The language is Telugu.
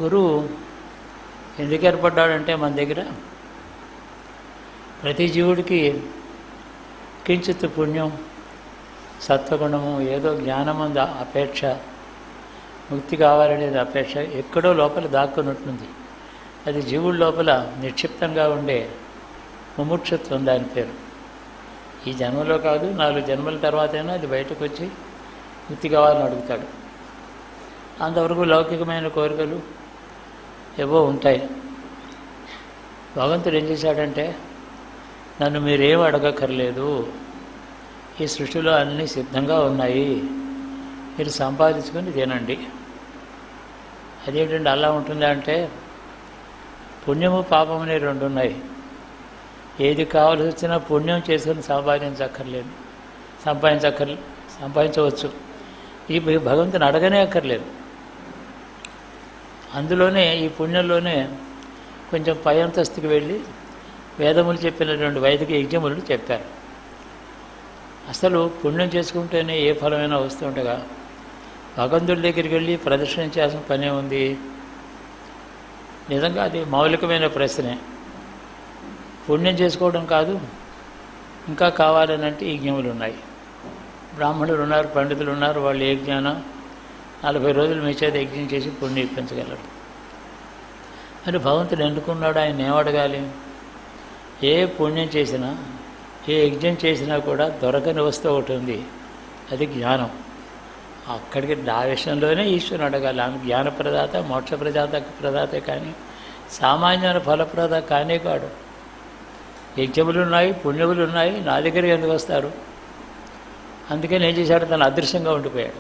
గురువు ఎందుకు ఏర్పడ్డాడంటే మన దగ్గర ప్రతి జీవుడికి కించిత్ పుణ్యం, సత్వగుణము, ఏదో జ్ఞానమంద అపేక్ష, ముక్తి కావాలనేది అపేక్ష ఎక్కడో లోపల దాక్కున్నట్టుంది. అది జీవుడి లోపల నిక్షిప్తంగా ఉండే ముముక్షత్వం దాని పేరు. ఈ జన్మలో కాదు, 4 జన్మల తర్వాతైనా అది బయటకు వచ్చి ముక్తి కావాలని అడుగుతాడు. అంతవరకు లౌకికమైన కోరికలు ఏవో ఉంటాయి. భగవంతుడు ఏం చేశాడంటే, నన్ను మీరేం అడగక్కర్లేదు, ఈ సృష్టిలో అన్నీ సిద్ధంగా ఉన్నాయి, మీరు సంపాదించుకొని తినండి. అదేంటండి అలా ఉంటుందా అంటే, పుణ్యము పాపం అనే 2 ఉన్నాయి. ఏది కావాల్సి వచ్చినా పుణ్యం చేసుకొని సంపాదించవచ్చు. ఈ భగవంతుని అడగనే అక్కర్లేదు. అందులోనే ఈ పుణ్యంలోనే కొంచెం పై అంతస్తుకి వెళ్ళి వేదములు చెప్పినటువంటి వైదిక యజ్ఞములు చెప్పారు. అసలు పుణ్యం చేసుకుంటేనే ఏ ఫలమైనా వస్తుండగా భగవంతుడి దగ్గరికి వెళ్ళి ప్రదర్శన చేయాల్సిన పనే ఉంది? నిజంగా అది మౌలికమైన ప్రశ్నే. పుణ్యం చేసుకోవడం కాదు, ఇంకా కావాలనంటే యజ్ఞములు ఉన్నాయి. బ్రాహ్మణులు ఉన్నారు, పండితులు ఉన్నారు, వాళ్ళు ఏ జ్ఞానం 40 రోజులు మీ చేత యజ్ఞం చేసి పుణ్యం ఇప్పించగలరు. మరి భగవంతుడు ఎన్నుకున్నాడు, ఆయన ఏమడగాలి? ఏ పుణ్యం చేసినా, ఏ యజ్ఞం చేసినా కూడా దొరకని వస్తువు ఒకటి ఉంది, అది జ్ఞానం. అక్కడికి ఆ విషయంలోనే ఈశ్వరుని అడగాలి. ఆమె జ్ఞానప్రదాత, మోక్షప్రదాతే కానీ సామాన్యమైన ఫలప్రద కానే కాడు. యజ్ఞములు ఉన్నాయి, పుణ్యములు ఉన్నాయి, నా దగ్గరికి ఎందుకు వస్తారు? అందుకని ఏం చేశాడు, తను అదృశ్యంగా ఉండిపోయాడు.